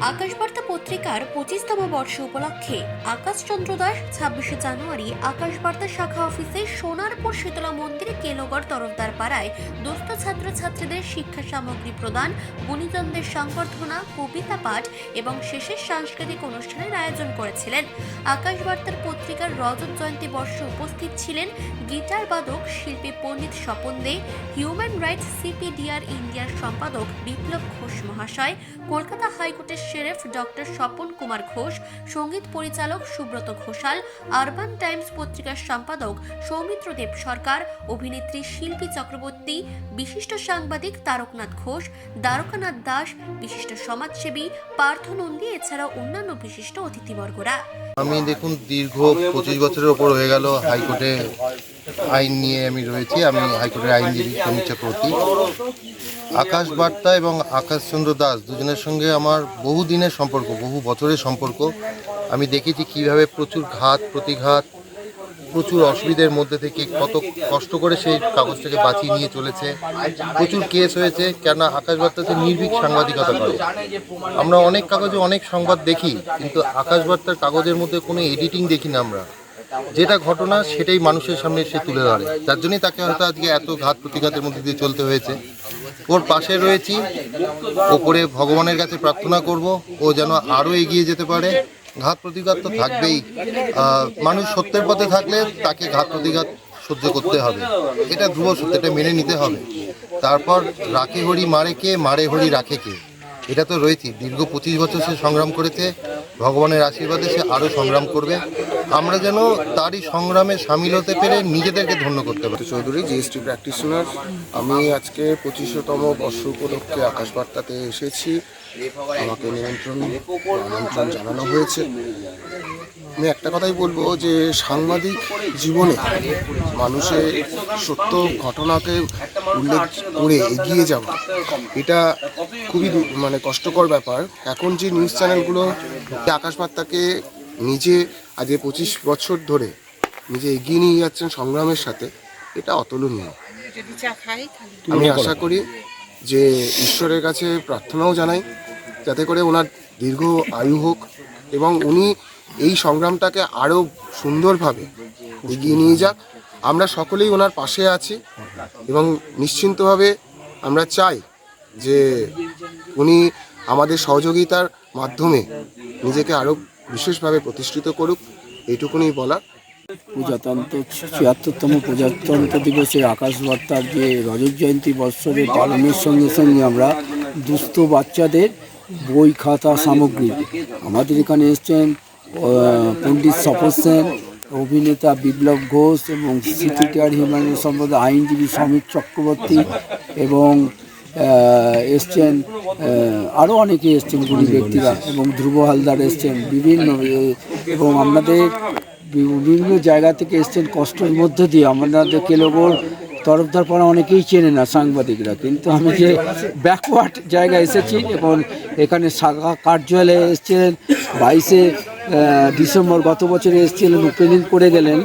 আকাশবার্তা পত্রিকার 25তম বর্ষ উপলক্ষে আকাশচন্দ্র দাস 26শে জানুয়ারি আকাশবার্তা শাখা অফিসে সোনারপুর শীতলা মন্দিরে কেলোগড় তরফদার পাড়ায় দুস্থ ছাত্রছাত্রীদের শিক্ষা সামগ্রী প্রদান, গুণীজনদের সংবর্ধনা, কবিতা পাঠ এবং শেষের সাংস্কৃতিক অনুষ্ঠানের আয়োজন করেছিলেন। আকাশবার্তার পত্রিকার রজত জয়ন্তী বর্ষে উপস্থিত ছিলেন গিটার বাদক শিল্পী পণ্ডিত স্বপন দে, হিউম্যান রাইটস সিপিডিআর ইন্ডিয়ার সম্পাদক বিপ্লব ঘোষ মহাশয়, কলকাতা হাইকোর্টের শেরেফ ডক্টর স্বপন কুমার ঘোষ, সঙ্গীত পরিচালক সুব্রত ঘোষাল, আরবান টাইমস পত্রিকার সম্পাদক সৌমিত্র দেব সরকার, অভিনেত্রী শিল্পী চক্রবর্তী, বিশিষ্ট সাংবাদিক তারকনাথ ঘোষ, দ্বারকানাথ দাস, বিশিষ্ট সমাজসেবী পার্থ নন্দী এছাড়াও অন্যান্য বিশিষ্ট অতিথিবর্গরা। আমি দেখুন দীর্ঘ 25 বছরের ওপর হয়ে গেল হাইকোর্টে আইন নিয়ে আমি রয়েছি। আমি হাইকোর্টের আইনজীবী সৌমিত্র চক্রবর্তী। আকাশবার্তা এবং আকাশচন্দ্র দাস দুজনের সঙ্গে আমার বহু দিনের সম্পর্ক, বহু বছরের সম্পর্ক। আমি দেখেছি কিভাবে প্রচুর ঘাত প্রতিঘাত, প্রচুর অসুবিধার মধ্যে থেকে কত কষ্ট করে সেই কাগজটাকে বাঁচিয়ে নিয়ে চলেছে। প্রচুর কেস হয়েছে, কেন আকাশবার্তাতে নির্ভীক সাংবাদিকতা করে। আমরা অনেক কাগজে অনেক সংবাদ দেখি, কিন্তু আকাশবার্তার কাগজের মধ্যে কোনো এডিটিং দেখি না আমরা। যেটা ঘটনা সেটাই মানুষের সামনে এসে তুলে ধরে, যার জন্যই তাকে হয়তো আজকে এত ঘাত প্রতিঘাতের মধ্যে দিয়ে চলতে হয়েছে। ওর পাশে রয়েছি, ওপরে ভগবানের কাছে প্রার্থনা করব ও যেন আরও এগিয়ে যেতে পারে। ঘাত প্রতিঘাত তো থাকবেই, মানুষ সত্যের পথে থাকলে তাকে ঘাত প্রতিঘাত সহ্য করতে হবে, এটা ধ্রুব সত্য, এটা মেনে নিতে হবে। তারপর রাখে হরি মারে কে, মারে হরি রাখে কে, এটা তো রয়েছে। দীর্ঘ 25 বছর সে সংগ্রাম করেছে, ভগবানের আশীর্বাদে সে আরও সংগ্রাম করবে। আমরা যেন তারই সংগ্রামে সামিল হতে পেরে নিজেদেরকে ধন্য করতে পারি। Chowdhury, GST practitioner. আমি আজকে 25তম বর্ষ উপলক্ষে আকাশবার্তাতে এসেছি। আমাকে আমন্ত্রণ জানানো হয়েছে। আমি একটা কথাই বলবো যে সাংবাদিক জীবনে মানুষের সত্য ঘটনাকে উল্লেখ করে এগিয়ে যাওয়া, এটা খুবই কষ্টকর ব্যাপার। এখন যে নিউজ চ্যানেলগুলো আকাশবার্তাকে নিজে আজ 25 বছর ধরে নিজে এগিয়ে নিয়ে যাচ্ছেন সংগ্রামের সাথে, এটা অতুলনীয়। আমি আশা করি যে ঈশ্বরের কাছে প্রার্থনাও জানাই যাতে করে ওনার দীর্ঘ আয়ু হোক এবং উনি এই সংগ্রামটাকে আরও সুন্দরভাবে এগিয়ে নিয়ে যাক। আমরা সকলেই ওনার পাশে আছি এবং নিশ্চিন্তভাবে আমরা চাই যে উনি আমাদের সহযোগিতার মাধ্যমে নিজেকে আরও বিশেষভাবে প্রতিষ্ঠিত করুক, এইটুকুনি বলা। প্রজাতন্ত্র ৭৬তম প্রজাতন্ত্র দিবসে আকাশবার্তার যে রজত জয়ন্তী বৎসরে পালনের সঙ্গে সঙ্গে আমরা দুস্থ বাচ্চাদের বই খাতা সামগ্রী, আমাদের এখানে এসছেন পণ্ডিত স্বপন সেন, অভিনেতা বিপ্লব ঘোষ এবং সিপিডিআর হিউম্যান সম্পর্কে আইনজীবী সমীর চক্রবর্তী এবং এসছেন আরও অনেকে এসছেন গুণী ব্যক্তিরা, এবং ধ্রুব হালদার এসছেন বিভিন্ন, এবং আমাদের বিভিন্ন জায়গা থেকে এসছেন কষ্টের মধ্য দিয়ে। আমাদের কেলোগড় তরফদার পাড়া অনেকেই চেনে না সাংবাদিকরা, কিন্তু আমি যে ব্যাকওয়ার্ড জায়গায় এসেছি এবং এখানে শাখা কার্যালয়ে এসেছিলেন 22শে ডিসেম্বর গত বছরে এসেছিলেন, ওপেনিং করে গেলেন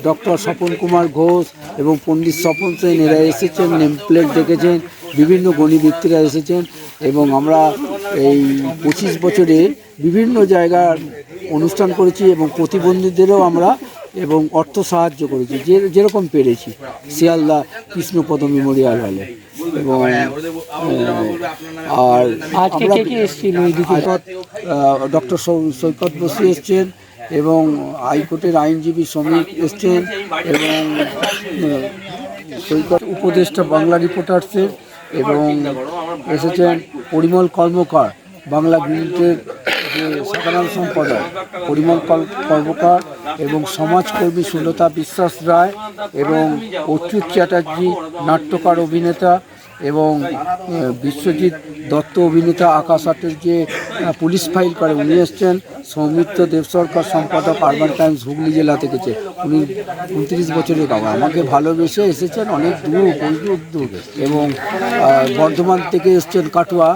ডক্টর স্বপন কুমার ঘোষ এবং পণ্ডিত স্বপন সেন। এরা এসেছেন, নেমপ্লেট দেখেছেন, বিভিন্ন গণী ব্যক্তিরা এসেছেন এবং আমরা এই 25 বছরে বিভিন্ন জায়গার অনুষ্ঠান করেছি এবং প্রতিবন্ধীদেরও আমরা এবং অর্থ সাহায্য করেছি যেরকম পেরেছি। শিয়ালদা কৃষ্ণপদ মেমোরিয়াল হলে এবং আর আমরা ডক্টর সৈকত বসু এসছেন এবং হাইকোর্টের আইনজীবী শ্রমিক এসছেন এবং সৈকত উপদেষ্টা বাংলা রিপোর্টার্সের, এবং এসেছেন পরিমল কর্মকার বাংলা গিল্ডের যে সাধারণ সম্পাদক পরিমল কর্মকার এবং সমাজকর্মী সুলতা বিশ্বাস রায় এবং অচ্যুত চ্যাটার্জি নাট্যকার অভিনেতা এবং বিশ্বজিৎ দত্ত অভিনেতা আকাশ আটের যে পুলিশ ফাইল করে উনি এসছেন, সৌমিত্র দেব সরকার সম্পাদক আরবান টাইমস হুগলি জেলা থেকে, উনি 29 বছরের বাবা, আমাকে ভালোবেসে এসেছেন অনেক দূর এবং বর্ধমান থেকে এসছেন কাটুয়া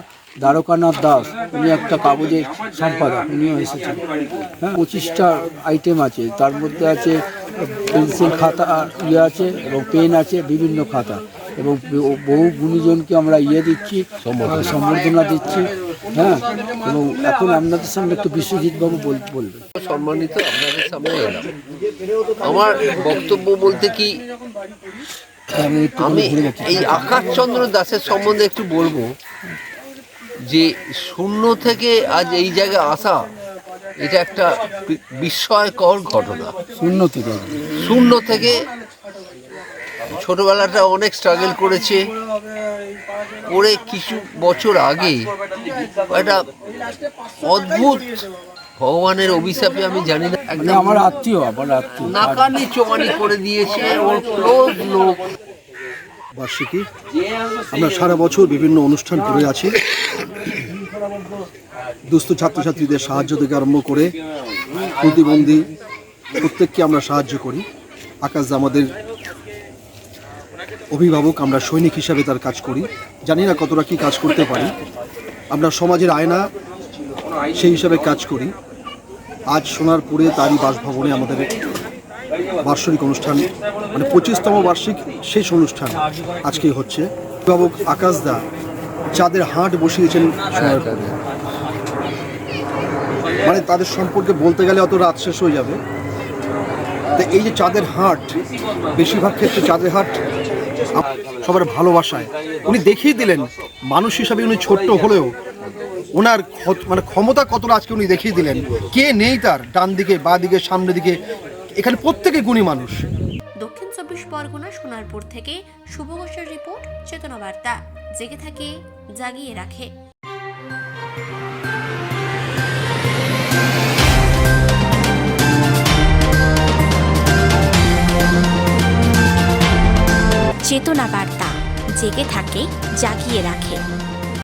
দ্বারকানাথ দাস, উনি একটা কাগজের সম্পাদক, উনিও এসেছেন। হ্যাঁ, 25টা আইটেম আছে, তার মধ্যে আছে পেন্সিল খাতা আছে এবং পেন আছে, বিভিন্ন খাতা, এবং বহু গুণীজনকে আমরা দিচ্ছি, সম্বর্ধনা দিচ্ছি হ্যাঁ, এবং এখন আপনাদের সামনে একটু বিশ্বজিৎ বাবু বলবেন। সম্মানিত আপনাদের সামনে এলাম। আমার বক্তব্য বলতে কি, আমি এই আকাশচন্দ্র দাসের সম্বন্ধে একটু বলবো যে শূন্য থেকে আজ এই জায়গায় আসা, এটা একটা বিস্ময়কর ঘটনা। শূন্য থেকে ছোটবেলাটা অনেক স্ট্রাগল করেছে, করে কিছু বছর আগে একটা অদ্ভুত ভগবানের অভিশাপে আমি জানি না, একদম আমার আত্মীয় নাকানি চোমানি করে দিয়েছে ওর ক্লোজ লোক। বার্ষিকী আমরা সারা বছর বিভিন্ন অনুষ্ঠান করে আছি। দুস্থ ছাত্রছাত্রীদের সাহায্য থেকে আরম্ভ করে প্রতিবন্ধী প্রত্যেককে আমরা সাহায্য করি। আকাশ আমাদের অভিভাবক, আমরা সৈনিক হিসাবে তার কাজ করি। জানি না কতটা কি কাজ করতে পারি, আমরা সমাজের আয়না সেই হিসাবে কাজ করি। আজ সোনারপুরে তারই বাসভবনে আমাদের বার্ষিক অনুষ্ঠান, মানে 25তম বার্ষিক শেষ অনুষ্ঠান আজকে হচ্ছে। অভিভাবক আকাশ দা যাদের হাট বসিয়েছেন সোনারপুরে, মানে তাদের সম্পর্কে বলতে গেলে অত রাত শেষ হয়ে যাবে। তো এই যে চাঁদের হাট, বেশিরভাগ ক্ষেত্রে চাঁদের হাট সবার ভালোবাসায় উনি দেখিয়ে দিলেন। মানুষ হিসাবে উনি ছোট্ট হলেও ওনার মানে ক্ষমতা কতটা আজকে উনি দেখিয়ে দিলেন। কে নেই তার ডান দিকে, বা দিকে, সামনে দিকে, এখানে প্রত্যেকে গুণী মানুষ। দক্ষিণ 24 পরগনা সোনারপুর থেকে শুভ ঘোষের রিপোর্ট, চেতনা বার্তা। জেগে থাকে, জাগিয়ে রাখে। চেতনা বার্তা, জেগে থাকে, জাগিয়ে রাখে।